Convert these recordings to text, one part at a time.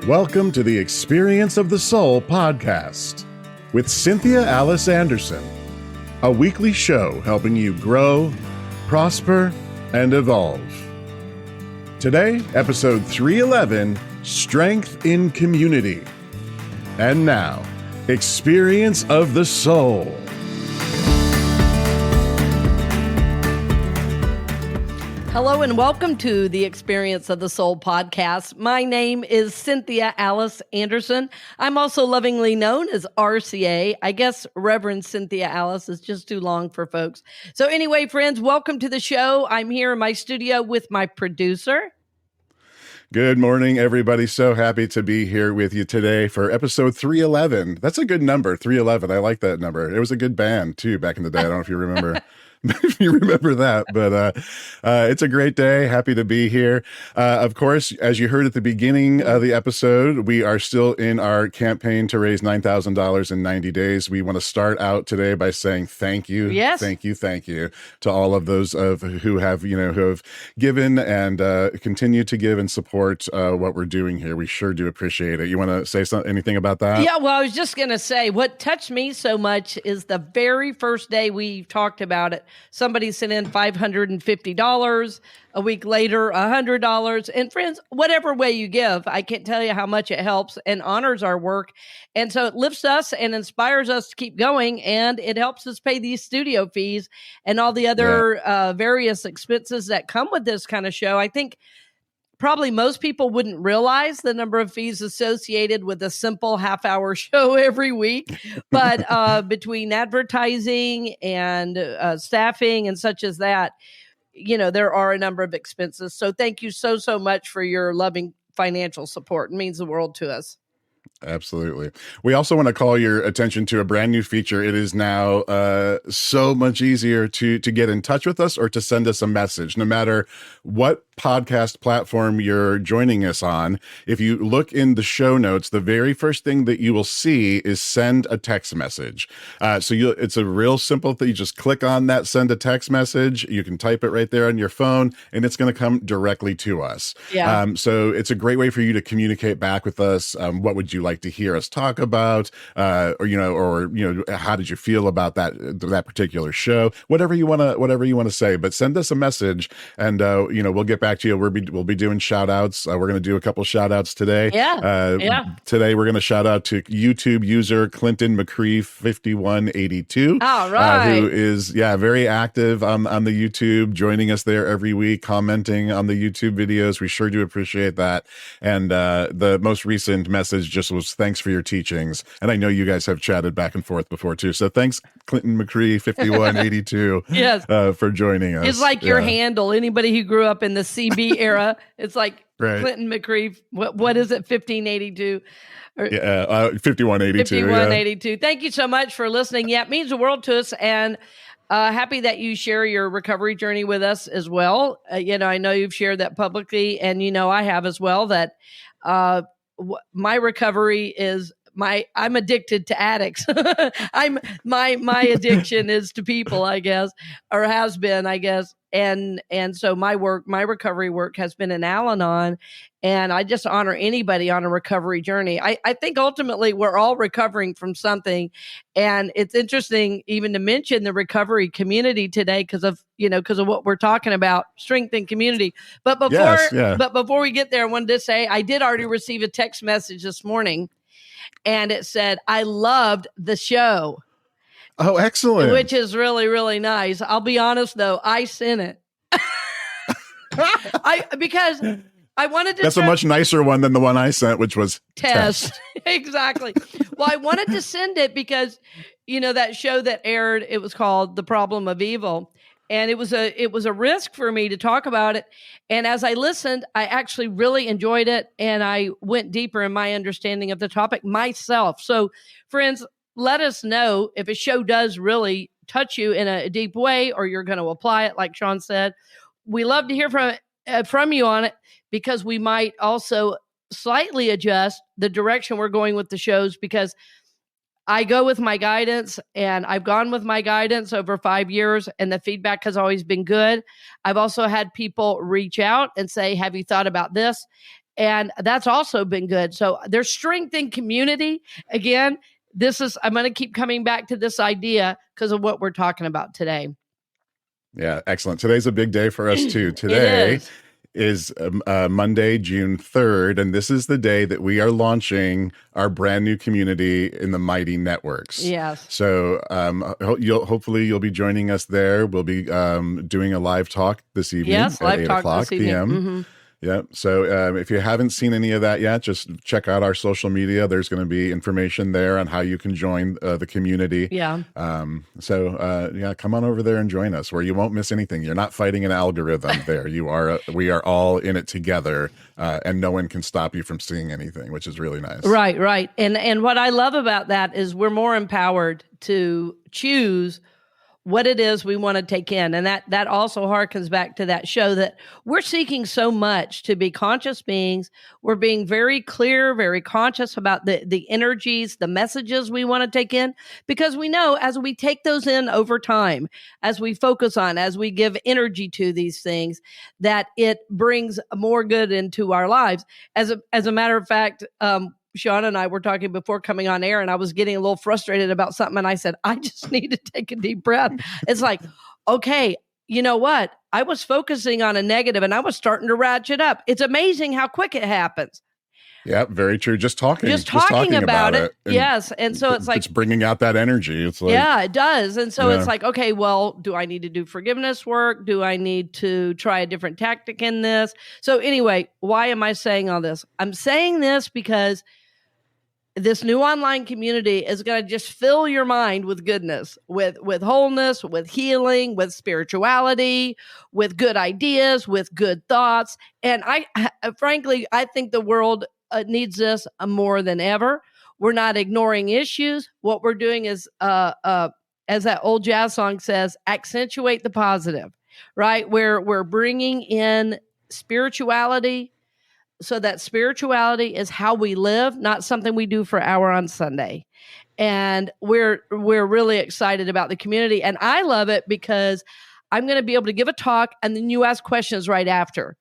Welcome to the Experience of the Soul podcast with Cynthia Alice Anderson, a weekly show helping you grow, prosper, and evolve. Today, episode 311, Strength in Community. And now, Experience of the Soul. Hello and welcome to the Experience of the Soul podcast. My name is Cynthia Alice Anderson. I'm also lovingly known as RCA. I guess Reverend Cynthia Alice is just too long for folks. So anyway, friends, welcome to the show. I'm here in my studio with my producer. Good morning, everybody. So happy to be here with you today for episode 311. That's a good number, 311. I like that number. It was a good band, too, back in the day. I don't know if you remember. If you remember that, but it's a great day. Happy to be here. Of course, as you heard at the beginning of the episode, we are still in our campaign to raise $9,000 in 90 days. We want to start out today by saying thank you, thank you to all of those who have given and continue to give and support what we're doing here. We sure do appreciate it. You want to say anything about that? Yeah, well, I was just going to say what touched me so much is the very first day we talked about it. Somebody sent in $550. A week later, $100. And friends, whatever way you give, I can't tell you how much it helps and honors our work. And so it lifts us and inspires us to keep going. And it helps us pay these studio fees and all the other various expenses that come with this kind of show. I think probably most people wouldn't realize the number of fees associated with a simple half-hour show every week. But between advertising and staffing and such as that, there are a number of expenses. So thank you so much for your loving financial support. It means the world to us. Absolutely. We also want to call your attention to a brand new feature. It is now so much easier to get in touch with us or to send us a message, no matter what podcast platform you're joining us on. If you look in the show notes, the very first thing that you will see is send a text message. It's a real simple thing. You just click on that send a text message. You can type it right there on your phone, and it's going to come directly to us. Yeah. So it's a great way for you to communicate back with us. What would you like to hear us talk about? How did you feel about that particular show? Whatever you want to say, but send us a message, and we'll get back to you. We'll be doing shout outs. We're going to do a couple shout outs today. Today we're going to shout out to YouTube user Clinton McCree 5182. All right. Who is very active on the YouTube, joining us there every week, commenting on the YouTube videos. We sure do appreciate that. And the most recent message just was thanks for your teachings. And I know you guys have chatted back and forth before too. So thanks, Clinton McCree 5182 for joining us. It's like your handle. Anybody who grew up in the CB era, it's like Clinton McCree. What is it? 1582. 5182. 5182. Thank you so much for listening. Yeah, it means the world to us, and happy that you share your recovery journey with us as well. I know you've shared that publicly, and I have as well. That my recovery is I'm addicted to addicts. My addiction is to people, I guess, or has been, I guess. And so my recovery work has been an Al-Anon, and I just honor anybody on a recovery journey. I think ultimately we're all recovering from something, and it's interesting even to mention the recovery community today because of what we're talking about, strength and community. But before we get there, I wanted to say I did already receive a text message this morning, and it said, "I loved the show." Oh, excellent. Which is really, really nice. I'll be honest, though. I sent it. Because I wanted to... That's a much nicer one than the one I sent, which was test. Exactly. Well, I wanted to send it because, that show that aired, it was called The Problem of Evil. And it was a risk for me to talk about it. And as I listened, I actually really enjoyed it. And I went deeper in my understanding of the topic myself. So, friends, let us know if a show does really touch you in a deep way, or you're going to apply it, like Sean said. We love to hear from you on it, because we might also slightly adjust the direction we're going with the shows, because I go with my guidance, and I've gone with my guidance over 5 years, and the feedback has always been good. I've also had people reach out and say, have you thought about this? And that's also been good. So there's strength in community. Again, I'm going to keep coming back to this idea because of what we're talking about today. Yeah, excellent. Today's a big day for us too. It Today is. is Monday, June 3rd, and this is the day that we are launching our brand new community in the Mighty Networks. Yes. So hopefully you'll be joining us there. We'll be doing a live talk this evening Yes, at live 8 talk o'clock this evening. p.m. Mhm. Yeah. So if you haven't seen any of that yet, just check out our social media. There's going to be information there on how you can join the community. Yeah. So come on over there and join us where you won't miss anything. You're not fighting an algorithm there. We are all in it together, and no one can stop you from seeing anything, which is really nice. Right. And what I love about that is we're more empowered to choose what it is we want to take in. And that also harkens back to that show that we're seeking so much to be conscious beings. We're being very clear, very conscious about the energies, the messages we want to take in, because we know as we take those in over time, as we focus on, as we give energy to these things, that it brings more good into our lives. As a matter of fact, Sean and I were talking before coming on air, and I was getting a little frustrated about something. And I said, I just need to take a deep breath. It's like, okay, you know what? I was focusing on a negative and I was starting to ratchet up. It's amazing how quick it happens. Yeah, very true. Just talking about it. Yes. And so it's like, it's bringing out that energy. It's like, yeah, it does. And so it's like, okay, well, do I need to do forgiveness work? Do I need to try a different tactic in this? So anyway, why am I saying all this? I'm saying this because this new online community is going to just fill your mind with goodness, with wholeness, with healing, with spirituality, with good ideas, with good thoughts. And frankly, I think the world needs this more than ever. We're not ignoring issues. What we're doing is, as that old jazz song says, accentuate the positive, right? We're bringing in spirituality, so that spirituality is how we live, not something we do for an hour on Sunday. And we're really excited about the community. And I love it because I'm going to be able to give a talk and then you ask questions right after.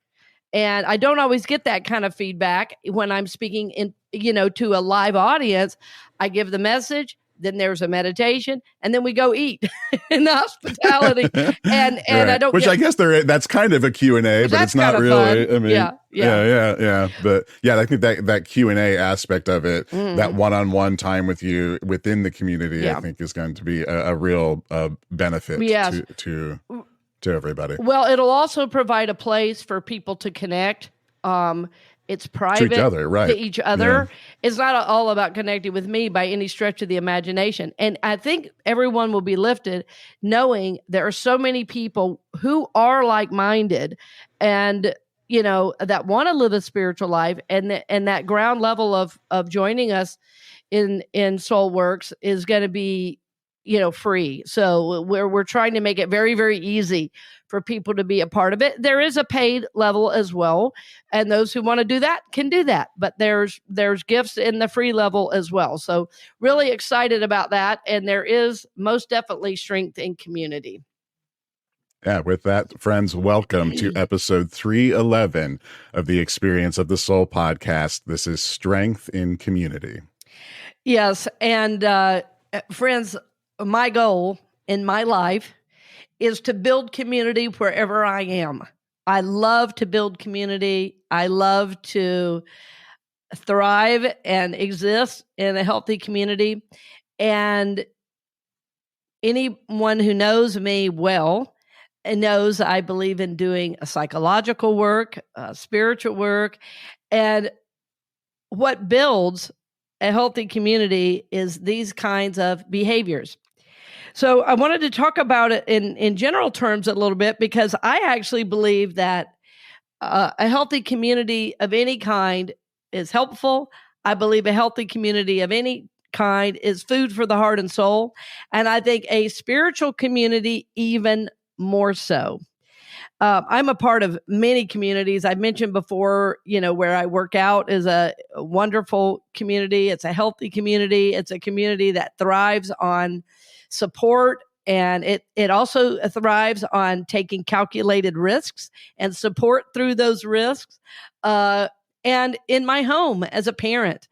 And I don't always get that kind of feedback when I'm speaking to a live audience. I give the message, then there's a meditation, and then we go eat in the hospitality. And right. I don't, which I guess that's kind of a Q&A, but it's not really. Fun. I mean, yeah. But yeah, I think that Q&A aspect of it, that one-on-one time with you within the community, I think is going to be a real benefit to everybody. Well, it'll also provide a place for people to connect. It's private to each other, right? To each other. Yeah. It's not all about connecting with me by any stretch of the imagination. And I think everyone will be lifted knowing there are so many people who are like-minded and, that want to live a spiritual life. And that ground level of joining us in Soul Works is going to be, free. So we're trying to make it very, very easy for people to be a part of it. There is a paid level as well, and those who want to do that can do that. But there's gifts in the free level as well. So really excited about that, and there is most definitely strength in community. Yeah, with that, friends, welcome to episode 311 of the Experience of the Soul podcast. This is Strength in Community. Yes, and friends, my goal in my life is to build community wherever I am. I love to build community. I love to thrive and exist in a healthy community. And anyone who knows me well knows I believe in doing a psychological work, spiritual work, and what builds a healthy community is these kinds of behaviors. So I wanted to talk about it in general terms a little bit because I actually believe that a healthy community of any kind is helpful. I believe a healthy community of any kind is food for the heart and soul. And I think a spiritual community even more so. I'm a part of many communities. I've mentioned before, where I work out is a wonderful community. It's a healthy community. It's a community that thrives on support, and it also thrives on taking calculated risks and support through those risks. And in my home as a parent,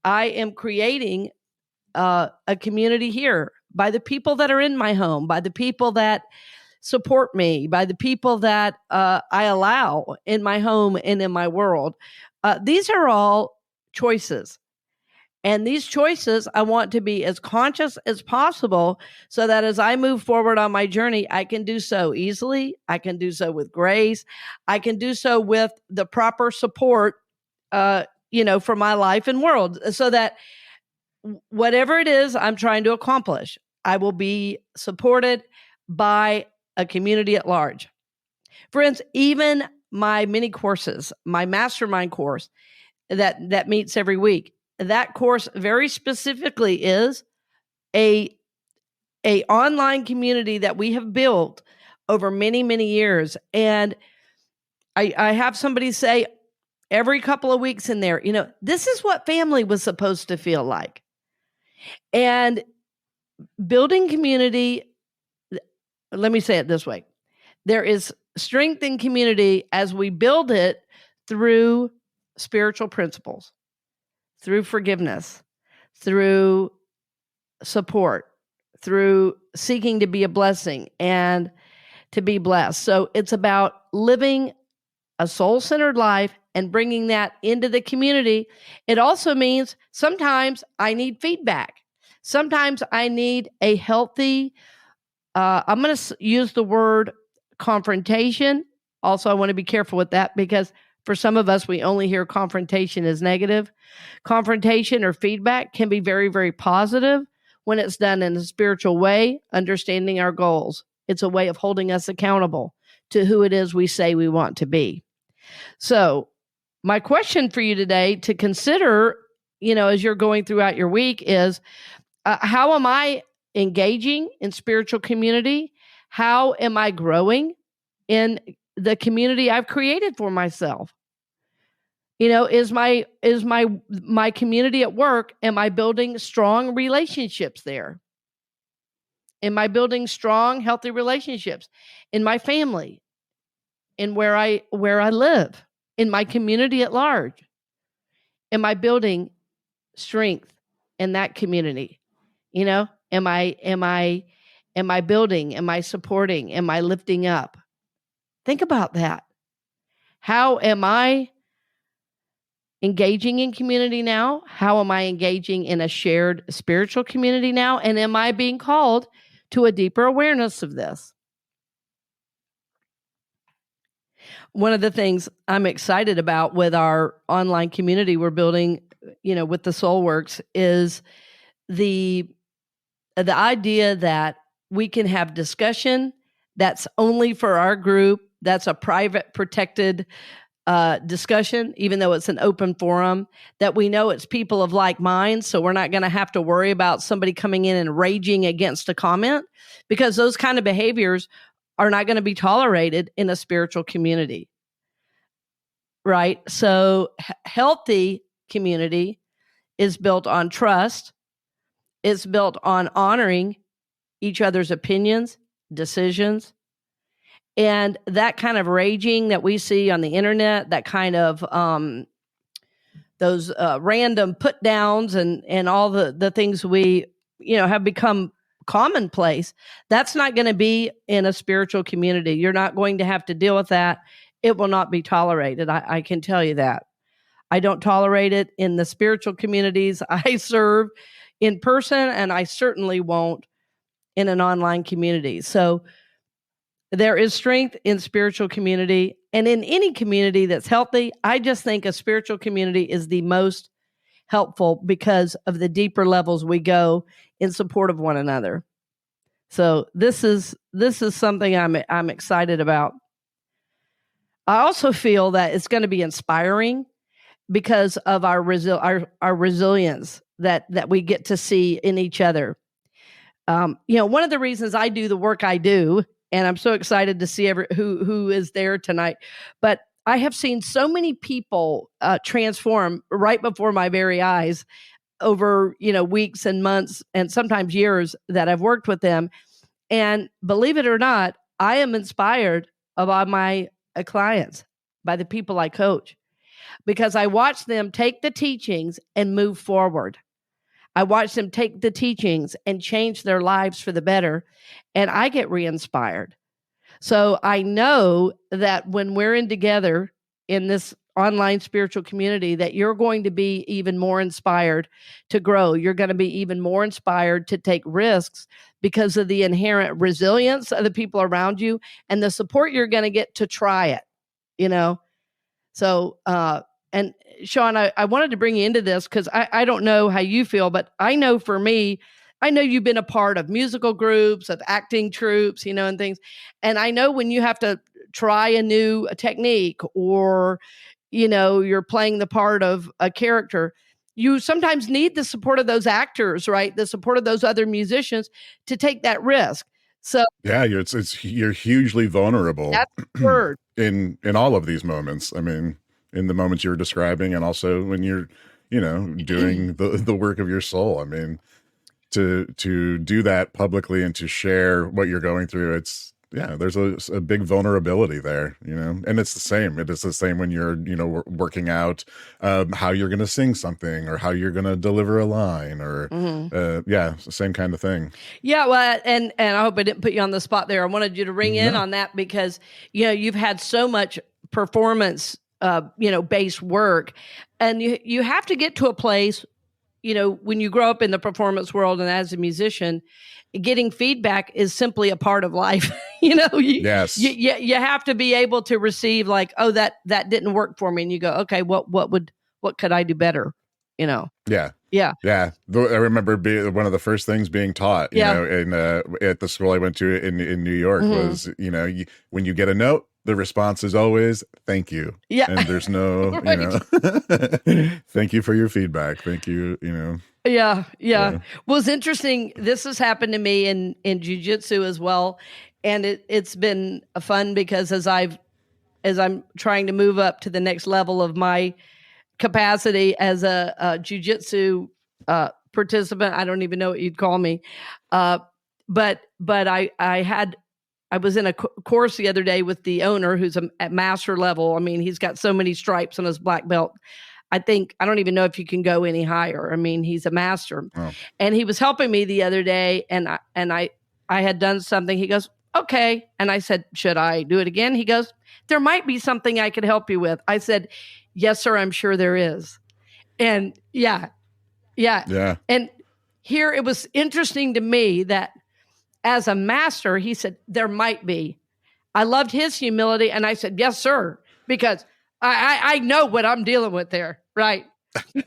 I am creating a community here by the people that are in my home, by the people that support me, by the people that I allow in my home and in my world. These are all choices. And these choices, I want to be as conscious as possible so that as I move forward on my journey, I can do so easily. I can do so with grace. I can do so with the proper support, for my life and world so that whatever it is I'm trying to accomplish, I will be supported by a community at large. Friends, even my mini courses, my mastermind course that meets every week, that course very specifically is a online community that we have built over many, many years. And I have somebody say every couple of weeks in there, this is what family was supposed to feel like. And building community, let me say it this way. There is strength in community as we build it through spiritual principles, through forgiveness, through support, through seeking to be a blessing and to be blessed. So it's about living a soul-centered life and bringing that into the community. It also means sometimes I need feedback. Sometimes I need a healthy, I'm going to use the word confrontation. Also, I want to be careful with that because for some of us, we only hear confrontation as negative. Confrontation or feedback can be very, very positive when it's done in a spiritual way, understanding our goals. It's a way of holding us accountable to who it is we say we want to be. So my question for you today to consider, as you're going throughout your week is, how am I engaging in spiritual community? How am I growing in the community I've created for myself? Is my community at work, am I building strong relationships there? Am I building strong, healthy relationships in my family, in where I live, in my community at large? Am I building strength in that community? Am I building? Am I supporting? Am I lifting up? Think about that. How am I engaging in community now? How am I engaging in a shared spiritual community now? And am I being called to a deeper awareness of this? One of the things I'm excited about with our online community we're building, with the Soulworks is the idea that we can have discussion that's only for our group. That's a private, protected discussion, even though it's an open forum, that we know it's people of like minds. So we're not going to have to worry about somebody coming in and raging against a comment, because those kind of behaviors are not going to be tolerated in a spiritual community. Right? So healthy community is built on trust. It's built on honoring each other's opinions, decisions, and that kind of raging that we see on the internet, that kind of those random put downs and all the things we have become commonplace. That's not going to be in a spiritual community. You're not going to have to deal with that. It will not be tolerated. I can tell you that. I don't tolerate it in the spiritual communities I serve in person, and I certainly won't in an online community. So there is strength in spiritual community, and in any community that's healthy. I just think a spiritual community is the most helpful because of the deeper levels we go in support of one another. So this is something I'm excited about. I also feel that it's going to be inspiring because of our resilience that we get to see in each other. One of the reasons I do the work I do, and I'm so excited to see who is there tonight, but I have seen so many people transform right before my very eyes over weeks and months and sometimes years that I've worked with them. And believe it or not, I am inspired by my clients, by the people I coach. because I watch them take the teachings and move forward. I watch them take the teachings and change their lives for the better, and I get re-inspired. So I know that when we're in together in this online spiritual community, that you're going to be even more inspired to grow. You're going to be even more inspired to take risks because of the inherent resilience of the people around you and the support you're going to get to try it, you know? So, and Sean, I wanted to bring you into this because I don't know how you feel, but I know for me, I know you've been a part of musical groups, of acting troops, and things. And I know when you have to try a new technique or, you're playing the part of a character, you sometimes need the support of those actors, right? The support of those other musicians to take that risk. So yeah, you're hugely vulnerable that's the word. in all of these moments. I mean, in the moments you're describing, and also when you're, doing the work of your soul. I mean, to do that publicly and to share what you're going through, there's a big vulnerability there, and it's the same. It is the same when you're, working out how you're going to sing something or how you're going to deliver a line or, it's the same kind of thing. Yeah. Well, and I hope I didn't put you on the spot there. I wanted you to ring in on that because, you've had so much performance, based work, and you have to get to a place, when you grow up in the performance world and as a musician, getting feedback is simply a part of life. Yes. You have to be able to receive like, oh, that didn't work for me. And you go, okay, what could I do better? Yeah. Yeah. Yeah. I remember one of the first things being taught, in at the school I went to in New York was, when you get a note, the response is always thank you. Yeah. And there's no, thank you for your feedback. Thank you, Yeah. Well, it's interesting. This has happened to me in jiu-jitsu as well. And it's been fun because as I'm trying to move up to the next level of my capacity as a jiu-jitsu participant, I don't even know what you'd call me. But I was in a course the other day with the owner who's at master level. I mean, he's got so many stripes on his black belt. I don't even know if you can go any higher. I mean, he's a master. Oh. And he was helping me the other day and I had done something. He goes, okay. And I said, should I do it again? He goes, there might be something I could help you with. I said, yes, sir. I'm sure there is. And yeah. And here it was interesting to me that as a master, he said, there might be. I loved his humility. And I said, yes, sir. Because I know what I'm dealing with there. Right.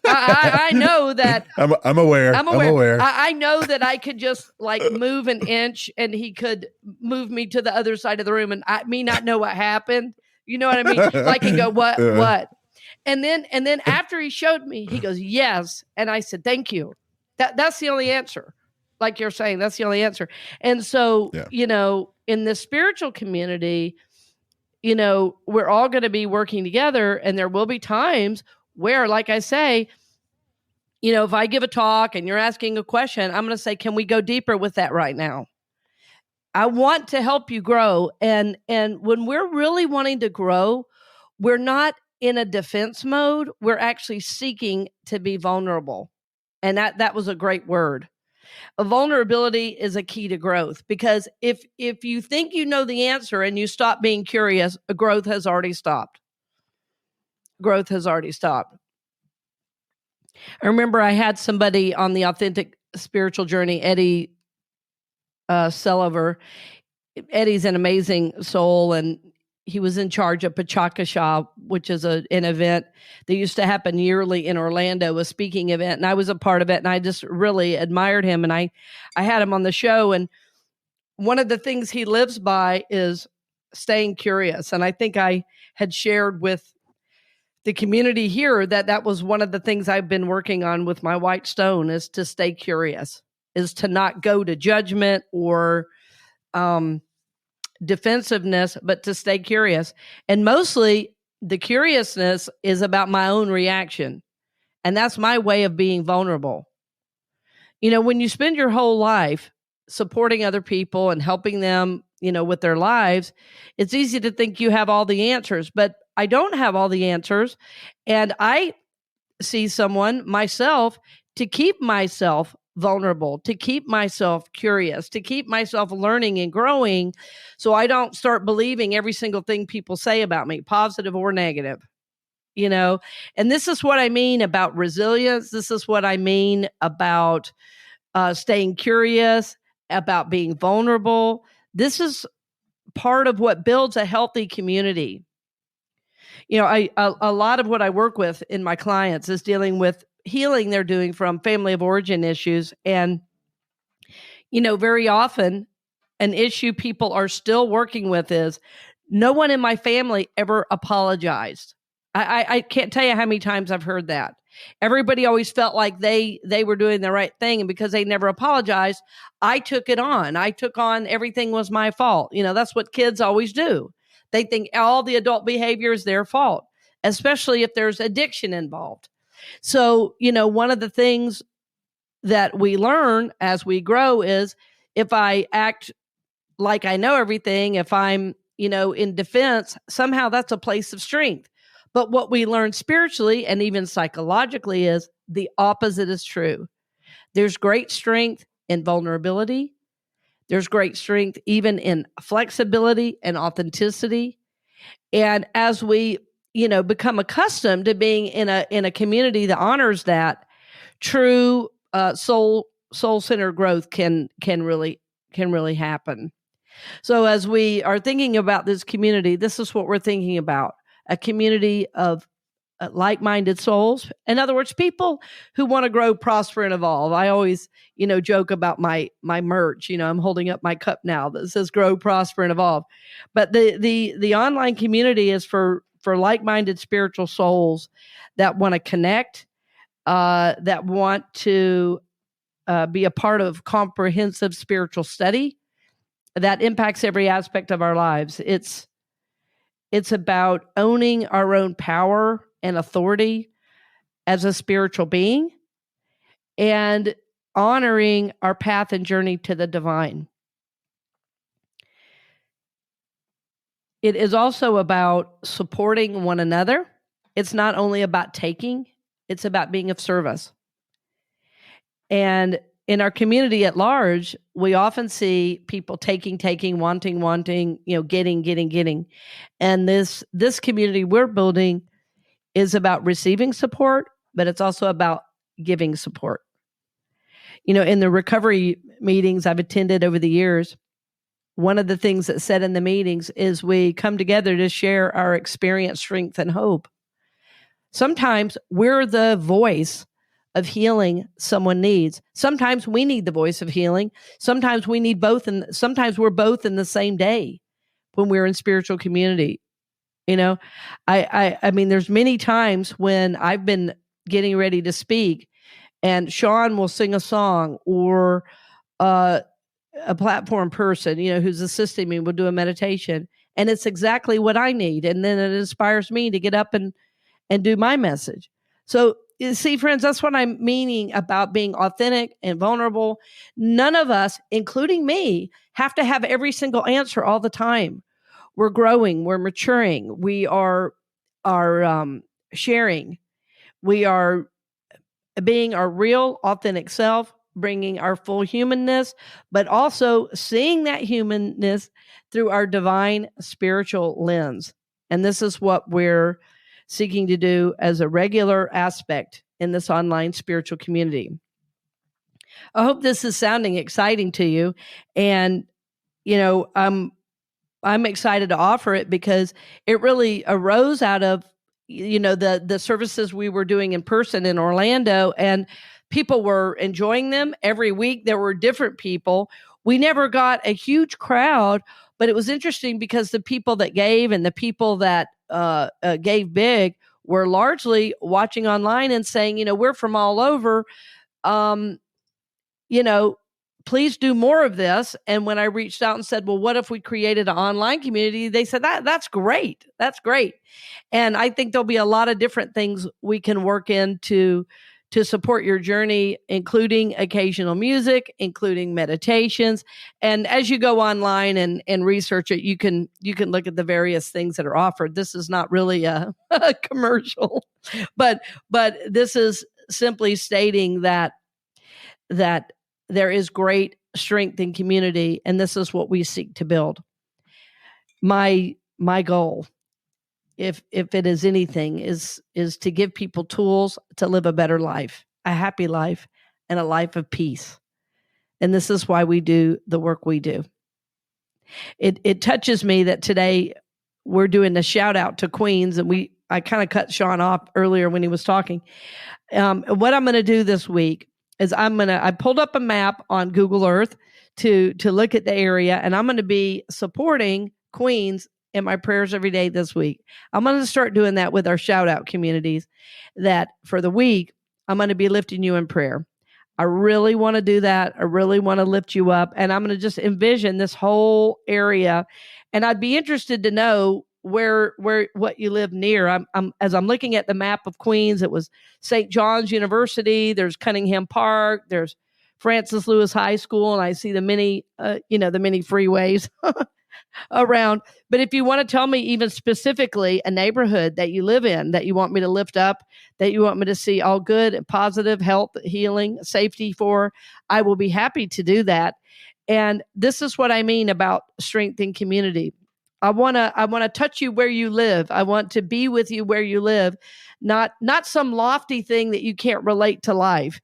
I know that I'm aware. I know that I could just like move an inch and he could move me to the other side of the room and me not know what happened. You know what I mean? Like he'd go, what? And then after he showed me, he goes, yes. And I said, thank you. That's the only answer. Like you're saying, that's the only answer. And so, in the spiritual community, we're all going to be working together and there will be times where, like I say, if I give a talk and you're asking a question, I'm going to say, can we go deeper with that right now? I want to help you grow. And when we're really wanting to grow, we're not in a defense mode. We're actually seeking to be vulnerable. And that was a great word. A vulnerability is a key to growth because if you think you know the answer and you stop being curious, growth has already stopped. Growth has already stopped. I remember I had somebody on the Authentic Spiritual Journey, Eddie Selliver. Eddie's an amazing soul, and he was in charge of Pachakasha, which is an event that used to happen yearly in Orlando, a speaking event, and I was a part of it, and I just really admired him, and I had him on the show, and one of the things he lives by is staying curious, and I think I had shared with the community here that was one of the things I've been working on with my white stone is to stay curious, is to not go to judgment or defensiveness, but to stay curious. And mostly the curiousness is about my own reaction. And that's my way of being vulnerable. When you spend your whole life supporting other people and helping them, with their lives, it's easy to think you have all the answers. But I don't have all the answers. And I see someone, myself, to keep myself vulnerable, to keep myself curious, to keep myself learning and growing, so I don't start believing every single thing people say about me, positive or negative. And this is what I mean about resilience. This is what I mean about staying curious, about being vulnerable. This is part of what builds a healthy community. A lot of what I work with in my clients is dealing with healing they're doing from family of origin issues. And, very often an issue people are still working with is no one in my family ever apologized. I can't tell you how many times I've heard that. Everybody always felt like they were doing the right thing. And because they never apologized, I took it on. I took on everything was my fault. That's what kids always do. They think all the adult behavior is their fault, especially if there's addiction involved. So, one of the things that we learn as we grow is if I act like I know everything, if I'm, in defense, somehow that's a place of strength. But what we learn spiritually and even psychologically is the opposite is true. There's great strength in vulnerability. There's great strength even in flexibility and authenticity. And as we, become accustomed to being in a community that honors that, true soul-centered growth can really happen. So as we are thinking about this community, this is what we're thinking about: a community of like-minded souls. In other words, people who want to grow, prosper, and evolve. I always, joke about my merch. I'm holding up my cup now that says "Grow, Prosper, and Evolve." But the online community is for like-minded spiritual souls that want to connect, that want to be a part of comprehensive spiritual study that impacts every aspect of our lives. It's about owning our own power and authority as a spiritual being and honoring our path and journey to the divine. It is also about supporting one another. It's not only about taking, it's about being of service. And in our community at large, we often see people taking, wanting, getting. And this community we're building is about receiving support, but it's also about giving support. In the recovery meetings I've attended over the years, one of the things that's said in the meetings is we come together to share our experience, strength, and hope. Sometimes we're the voice of healing someone needs. Sometimes we need the voice of healing. Sometimes we need both, and sometimes we're both in the same day when we're in spiritual community. I mean, there's many times when I've been getting ready to speak, and Sean will sing a song, or a platform person, who's assisting me will do a meditation, and it's exactly what I need, and then it inspires me to get up and do my message. So, you see, friends, that's what I'm meaning about being authentic and vulnerable. None of us, including me, have to have every single answer all the time. We're growing, we're maturing, we are sharing, we are being our real, authentic self, bringing our full humanness, but also seeing that humanness through our divine spiritual lens. And this is what we're seeking to do as a regular aspect in this online spiritual community. I hope this is sounding exciting to you. And, I'm excited to offer it because it really arose out of, the services we were doing in person in Orlando, and people were enjoying them every week. There were different people. We never got a huge crowd, but it was interesting because the people that gave and the people that gave big were largely watching online and saying, we're from all over. Please do more of this. And when I reached out and said, well, what if we created an online community? They said, that's great. That's great. And I think there'll be a lot of different things we can work into to support your journey, including occasional music, including meditations. And as you go online and research it, you can look at the various things that are offered. This is not really a commercial, but this is simply stating that there is great strength in community, and this is what we seek to build. My goal, if it is anything, is to give people tools to live a better life, a happy life, and a life of peace. And this is why we do the work we do. It touches me that today we're doing a shout out to Queens, and I kind of cut Sean off earlier when he was talking. What I'm going to do this week is I pulled up a map on Google Earth to look at the area, and I'm going to be supporting Queens in my prayers every day this week. I'm going to start doing that with our shout out communities, that for the week, I'm going to be lifting you in prayer. I really want to do that. I really want to lift you up, and I'm going to just envision this whole area. And I'd be interested to know what you live near. As I'm looking at the map of Queens, it was St. John's University, there's Cunningham Park, there's Francis Lewis High School, and I see the many freeways around. But if you want to tell me even specifically a neighborhood that you live in that you want me to lift up, that you want me to see all good and positive health, healing, safety for, I will be happy to do that. And this is what I mean about strength in community. I want to touch you where you live. I want to be with you where you live, not some lofty thing that you can't relate to life.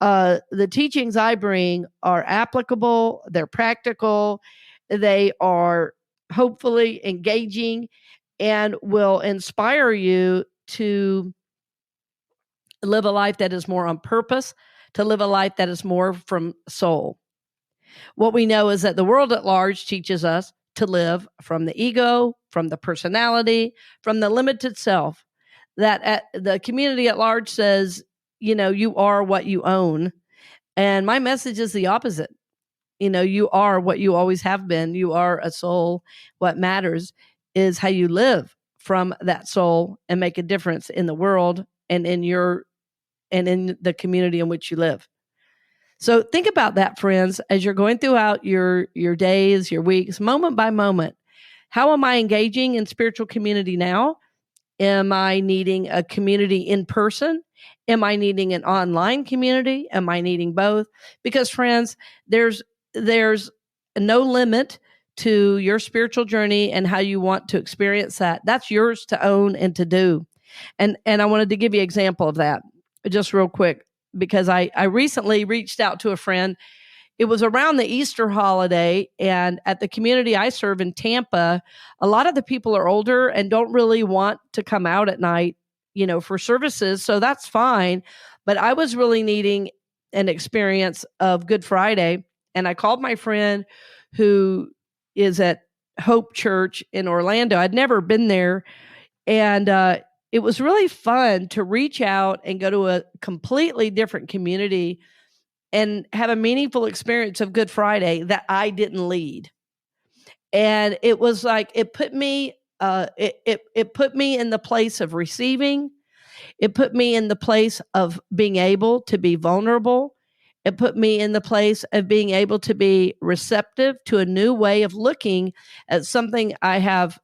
The teachings I bring are applicable, they're practical, they are hopefully engaging, and will inspire you to live a life that is more on purpose, to live a life that is more from soul. What we know is that the world at large teaches us to live from the ego, from the personality, from the limited self. That the community at large says, you are what you own. And my message is the opposite. You are what you always have been. You are a soul. What matters is how you live from that soul and make a difference in the world and in the community in which you live. So think about that, friends, as you're going throughout your days, your weeks, moment by moment. How am I engaging in spiritual community now? Am I needing a community in person? Am I needing an online community? Am I needing both? Because, friends, there's no limit to your spiritual journey and how you want to experience that. That's yours to own and to do. And I wanted to give you an example of that just real quick, because I recently reached out to a friend. It was around the Easter holiday, and at the community I serve in Tampa, a lot of the people are older and don't really want to come out at night, for services. So that's fine. But I was really needing an experience of Good Friday. And I called my friend who is at Hope Church in Orlando. I'd never been there. And it was really fun to reach out and go to a completely different community and have a meaningful experience of Good Friday that I didn't lead. And it was like, it put me in the place of receiving. It put me in the place of being able to be vulnerable. It put me in the place of being able to be receptive to a new way of looking at something I have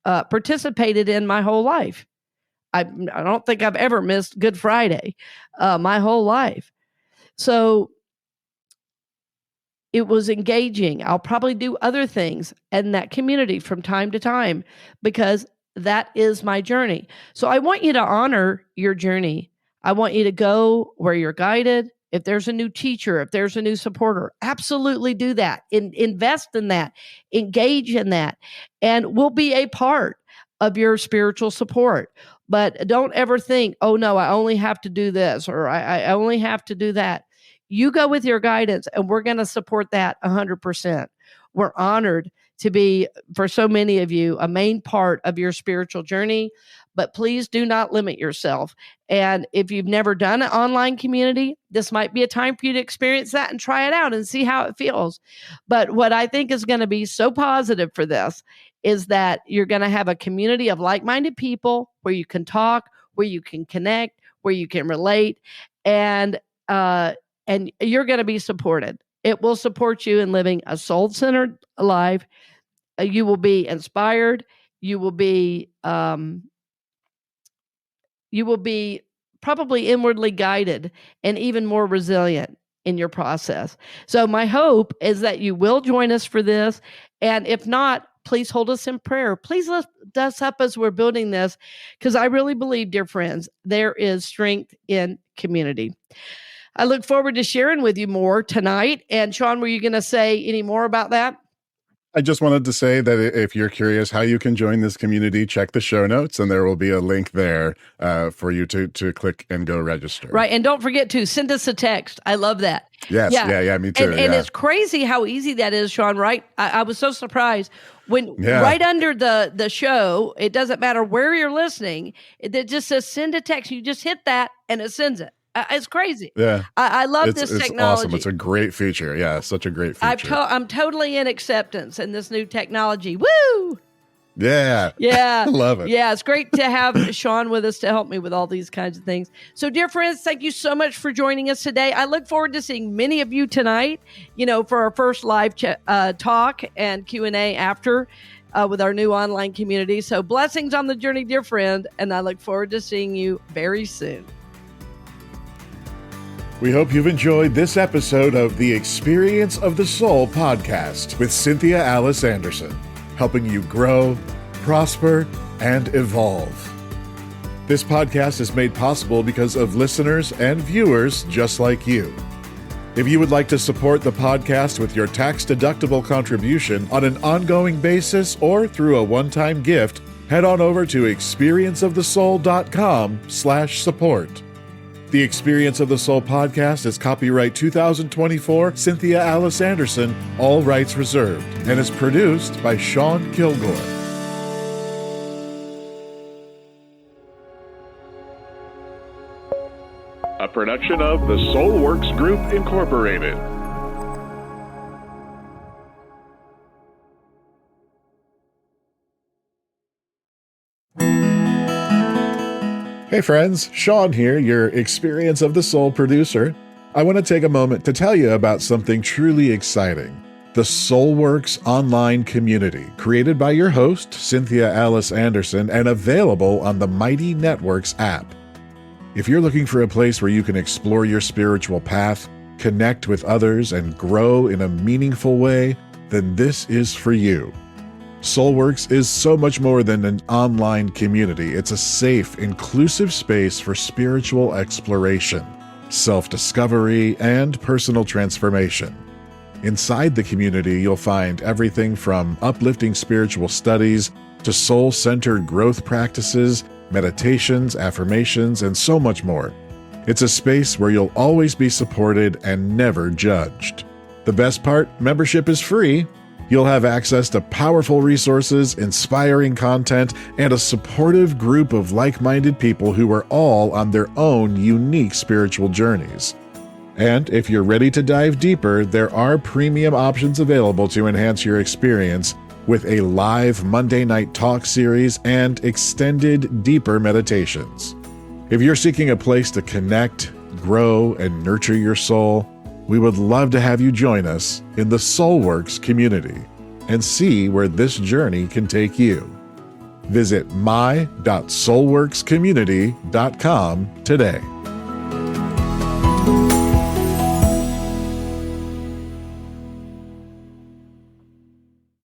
participated in my whole life. I don't think I've ever missed Good Friday my whole life. So it was engaging. I'll probably do other things in that community from time to time because that is my journey. So I want you to honor your journey. I want you to go where you're guided. If there's a new teacher, if there's a new supporter, absolutely do that. Invest in that. Engage in that. And we'll be a part of your spiritual support. But don't ever think, oh, no, I only have to do this or I only have to do that. You go with your guidance, and we're going to support that 100%. We're honored to be, for so many of you, a main part of your spiritual journey. But please do not limit yourself. And if you've never done an online community, this might be a time for you to experience that and try it out and see how it feels. But what I think is going to be so positive for this is that you're going to have a community of like-minded people where you can talk, where you can connect, where you can relate. and you're going to be supported. It will support you in living a soul-centered life. You will be inspired. You will be probably inwardly guided and even more resilient in your process. So my hope is that you will join us for this. And if not, please hold us in prayer. Please lift us up as we're building this, because I really believe, dear friends, there is strength in community. I look forward to sharing with you more tonight. And Sean, were you going to say any more about that? I just wanted to say that if you're curious how you can join this community, check the show notes, and there will be a link there for you to click and go register. Right. And don't forget to send us a text. I love that. Yes. Yeah, me too. And it's crazy how easy that is, Sean, right? I was so surprised when right under the show, it doesn't matter where you're listening, it just says send a text. You just hit that and it sends it. It's crazy. Yeah. I love this technology. It's awesome. It's a great feature. Yeah, such a great feature. I'm totally in acceptance in this new technology. Woo! Yeah. Yeah. I love it. Yeah, it's great to have Sean with us to help me with all these kinds of things. So, dear friends, thank you so much for joining us today. I look forward to seeing many of you tonight, for our first live talk and Q&A after with our new online community. So, blessings on the journey, dear friend, and I look forward to seeing you very soon. We hope you've enjoyed this episode of the Experience of the Soul podcast with Cynthia Alice Anderson, helping you grow, prosper, and evolve. This podcast is made possible because of listeners and viewers just like you. If you would like to support the podcast with your tax-deductible contribution on an ongoing basis or through a one-time gift, head on over to experienceofthesoul.com/support. The Experience of the Soul podcast is copyright 2024 Cynthia Alice Anderson, all rights reserved, and is produced by Sean Kilgore. A production of the Soulworks Group, Incorporated. Hey friends, Sean here, your Experience of the Soul producer. I want to take a moment to tell you about something truly exciting. The Soulworks online community, created by your host, Cynthia Alice Anderson, and available on the Mighty Networks app. If you're looking for a place where you can explore your spiritual path, connect with others, and grow in a meaningful way, then this is for you. Soulworks is so much more than an online community. It's a safe, inclusive space for spiritual exploration, self-discovery, and personal transformation. Inside the community, you'll find everything from uplifting spiritual studies to soul-centered growth practices, meditations, affirmations, and so much more. It's a space where you'll always be supported and never judged. The best part, membership is free. You'll have access to powerful resources, inspiring content, and a supportive group of like-minded people who are all on their own unique spiritual journeys. And if you're ready to dive deeper, there are premium options available to enhance your experience with a live Monday night talk series and extended, deeper meditations. If you're seeking a place to connect, grow, and nurture your soul, we would love to have you join us in the Soulworks community and see where this journey can take you. Visit my.soulworkscommunity.com today.